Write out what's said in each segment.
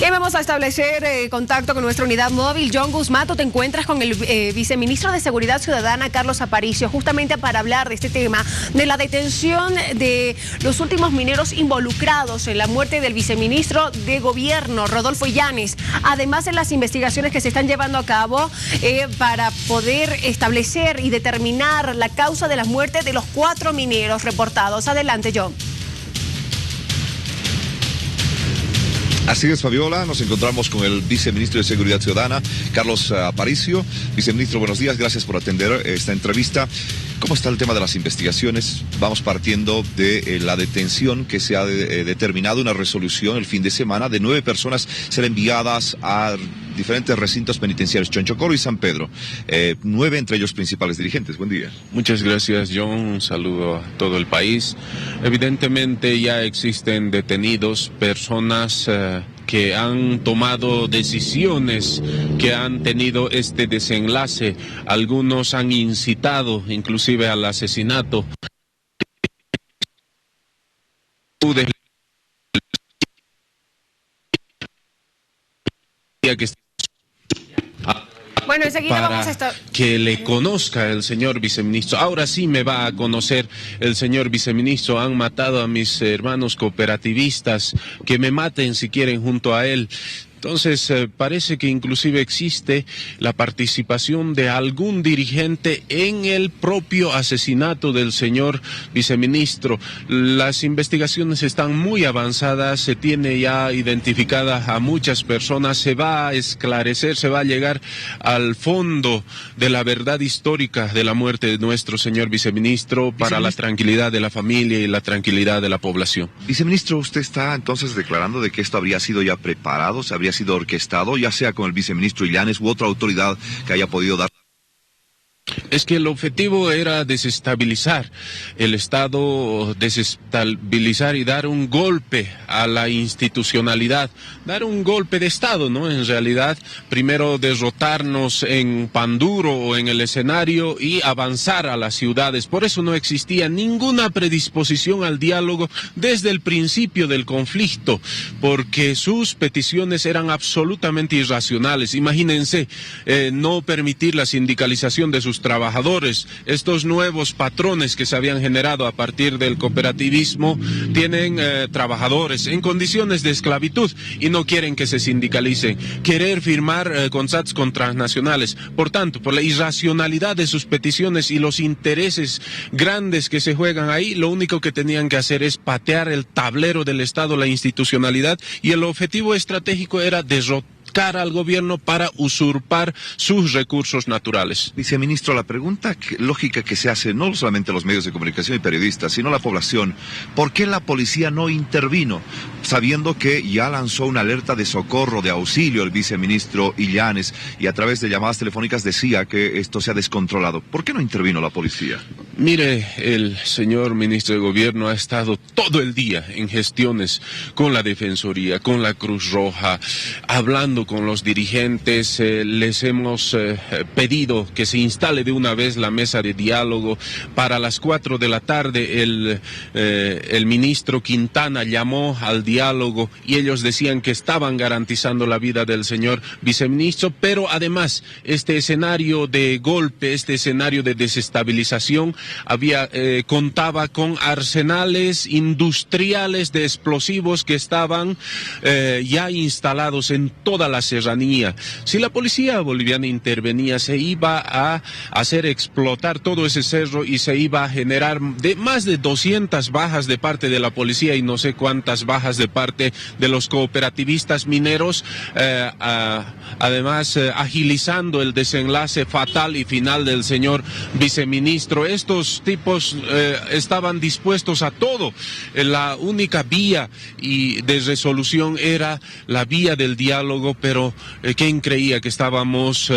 Y vamos a establecer contacto con nuestra unidad móvil. John Guzmán, tú te encuentras con el viceministro de Seguridad Ciudadana, Carlos Aparicio, justamente para hablar de este tema, de la detención de los últimos mineros involucrados en la muerte del viceministro de Gobierno, Rodolfo Illanes, además de las investigaciones que se están llevando a cabo para poder establecer y determinar la causa de la muerte de los 4 mineros reportados. Adelante, John. Así es, Fabiola, nos encontramos con el viceministro de Seguridad Ciudadana, Carlos Aparicio. Viceministro, buenos días, gracias por atender esta entrevista. ¿Cómo está el tema de las investigaciones? Vamos partiendo de la detención que se ha determinado, una resolución el fin de semana de 9 personas ser enviadas a diferentes recintos penitenciarios, Chonchocoro y San Pedro. 9 entre ellos principales dirigentes. Buen día. Muchas gracias, John. Un saludo a todo el país. Evidentemente ya existen detenidos, personas que han tomado decisiones, que han tenido este desenlace. Algunos han incitado inclusive al asesinato. Bueno, enseguida vamos a estar... que le conozca el señor viceministro. Ahora sí me va a conocer el señor viceministro. Han matado a mis hermanos cooperativistas, que me maten si quieren junto a él. Entonces, parece que inclusive existe la participación de algún dirigente en el propio asesinato del señor viceministro. Las investigaciones están muy avanzadas, se tiene ya identificadas a muchas personas, se va a esclarecer, se va a llegar al fondo de la verdad histórica de la muerte de nuestro señor viceministro para la tranquilidad de la familia y la tranquilidad de la población. Viceministro, usted está entonces declarando de que esto habría sido ya preparado, se habría sido orquestado, ya sea con el viceministro Illanes u otra autoridad que haya podido dar. Es que el objetivo era desestabilizar el Estado, desestabilizar y dar un golpe a la institucionalidad, dar un golpe de Estado, ¿no? En realidad, primero derrotarnos en Panduro o en el escenario y avanzar a las ciudades. Por eso no existía ninguna predisposición al diálogo desde el principio del conflicto, porque sus peticiones eran absolutamente irracionales. Imagínense, no permitir la sindicalización de sus trabajadores. Estos nuevos patrones que se habían generado a partir del cooperativismo tienen trabajadores en condiciones de esclavitud y no quieren que se sindicalicen. Querer firmar contratos con transnacionales. Por tanto, por la irracionalidad de sus peticiones y los intereses grandes que se juegan ahí, lo único que tenían que hacer es patear el tablero del Estado, la institucionalidad, y el objetivo estratégico era derrotar al gobierno para usurpar sus recursos naturales. Viceministro, la pregunta lógica que se hace, no solamente los medios de comunicación y periodistas, sino la población, ¿por qué la policía no intervino? Sabiendo que ya lanzó una alerta de socorro, de auxilio el viceministro Illanes, y a través de llamadas telefónicas decía que esto se ha descontrolado. ¿Por qué no intervino la policía? Mire, el señor ministro de Gobierno ha estado todo el día en gestiones con la Defensoría, con la Cruz Roja, hablando con los dirigentes. Les hemos pedido que se instale de una vez la mesa de diálogo. Para las 4 de la tarde el ministro Quintana llamó al diálogo y ellos decían que estaban garantizando la vida del señor viceministro, pero además este escenario de golpe, este escenario de desestabilización contaba con arsenales industriales de explosivos que estaban ya instalados en toda la serranía. Si la policía boliviana intervenía, se iba a hacer explotar todo ese cerro y se iba a generar más de 200 bajas de parte de la policía y no sé cuántas bajas de parte de los cooperativistas mineros, además agilizando el desenlace fatal y final del señor viceministro. Estos tipos estaban dispuestos a todo. La única vía de resolución era la vía del diálogo, pero ¿quién creía que estábamos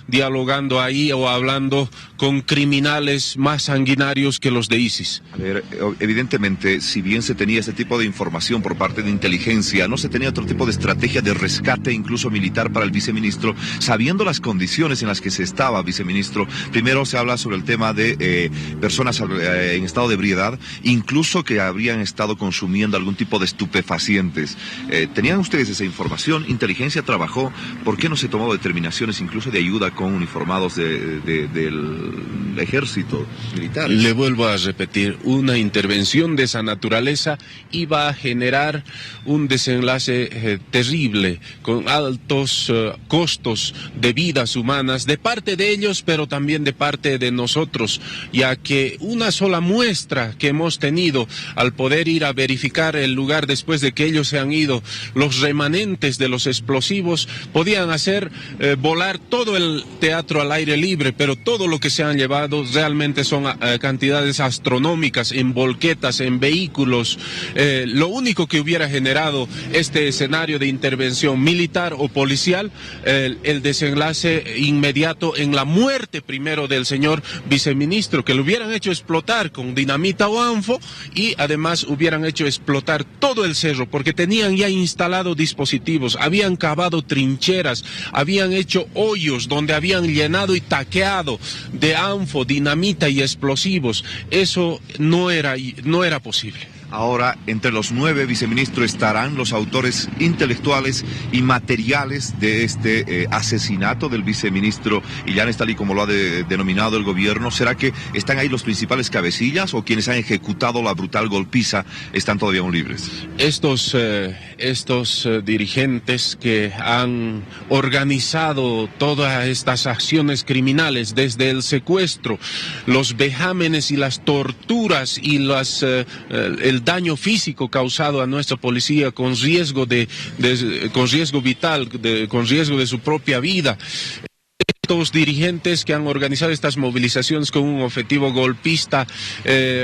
dialogando ahí o hablando con criminales más sanguinarios que los de ISIS? A ver, evidentemente, si bien se tenía este tipo de información por parte de inteligencia, no se tenía otro tipo de estrategia de rescate, incluso militar, para el viceministro, sabiendo las condiciones en las que se estaba, viceministro. Primero se habla sobre el tema de personas en estado de ebriedad, incluso que habrían estado consumiendo algún tipo de estupefacientes. ¿Tenían ustedes esa información? ¿Inteligencia trabajó? ¿Por qué no se tomó determinaciones incluso de ayuda con uniformados del ejército militar? Le vuelvo a repetir, una intervención de esa naturaleza iba a generar un desenlace terrible, con altos costos de vidas humanas, de parte de ellos, pero también de parte de nosotros, ya que una sola muestra que hemos tenido al poder ir a verificar el lugar después de que ellos se han ido, los remanentes de los explosivos podían hacer volar todo el teatro al aire libre, pero todo lo que se han llevado realmente son cantidades astronómicas en volquetas, en vehículos. Lo único que hubiera generado este escenario de intervención militar o policial, el desenlace inmediato en la muerte primero del señor viceministro, que lo hubieran hecho explotar con dinamita o anfo, y además hubieran hecho explotar todo el cerro, porque tenían ya instalado dispositivos, habían cavado trincheras, habían hecho hoyos donde habían llenado y taqueado de anfo, dinamita y explosivos. Eso no era posible. Ahora, entre los 9 viceministros estarán los autores intelectuales y materiales de este asesinato del viceministro Illanes, tal y como lo ha denominado el gobierno. ¿Será que están ahí los principales cabecillas o quienes han ejecutado la brutal golpiza están todavía aún libres? Estos dirigentes que han organizado todas estas acciones criminales, desde el secuestro, los vejámenes y las torturas y el daño físico causado a nuestra policía con riesgo con riesgo vital, con riesgo de su propia vida. Estos dirigentes que han organizado estas movilizaciones con un objetivo golpista,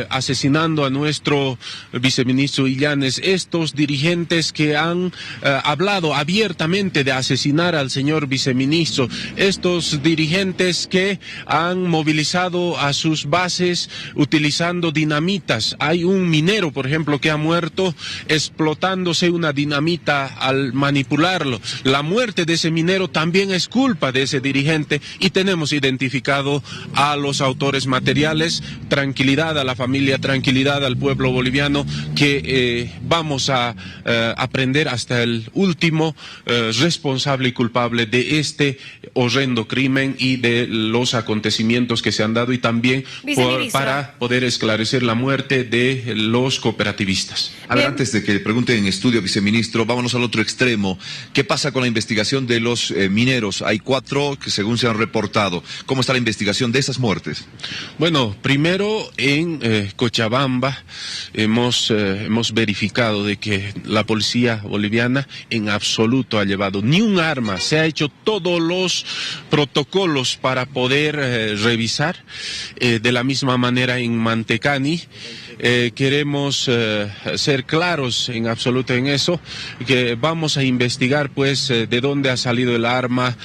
asesinando a nuestro viceministro Illanes, estos dirigentes que han hablado abiertamente de asesinar al señor viceministro, estos dirigentes que han movilizado a sus bases utilizando dinamitas. Hay un minero, por ejemplo, que ha muerto explotándose una dinamita al manipularlo. La muerte de ese minero también es culpa de ese dirigente, y tenemos identificado a los autores materiales. Tranquilidad a la familia, tranquilidad al pueblo boliviano, que vamos a aprender hasta el último responsable y culpable de este horrendo crimen y de los acontecimientos que se han dado, y también para poder esclarecer la muerte de los cooperativistas. A ver, antes de que le pregunte en estudio, viceministro, vámonos al otro extremo. ¿Qué pasa con la investigación de los mineros? Hay 4 que según se han reportado. ¿Cómo está la investigación de esas muertes? Bueno, primero en Cochabamba hemos verificado de que la policía boliviana en absoluto ha llevado ni un arma. Se ha hecho todos los protocolos para poder revisar. De la misma manera en Mantecani. Queremos ser claros en absoluto en eso, que vamos a investigar pues de dónde ha salido el arma.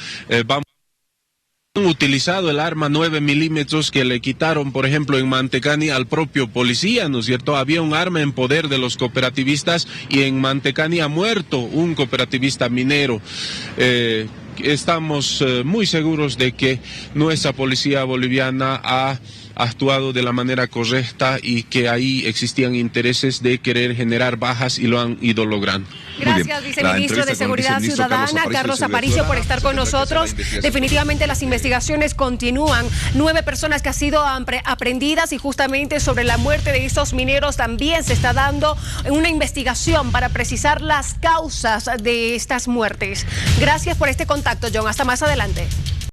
Han utilizado el arma 9 milímetros que le quitaron, por ejemplo, en Mantecani al propio policía, ¿no es cierto? Había un arma en poder de los cooperativistas y en Mantecani ha muerto un cooperativista minero. Estamos muy seguros de que nuestra policía boliviana ha actuado de la manera correcta y que ahí existían intereses de querer generar bajas y lo han ido logrando. Gracias, viceministro de Seguridad Ciudadana, Carlos Aparicio, por estar con nosotros. Definitivamente las investigaciones continúan. 9 personas que han sido aprehendidas, y justamente sobre la muerte de estos mineros también se está dando una investigación para precisar las causas de estas muertes. Gracias por este contacto, John. Hasta más adelante.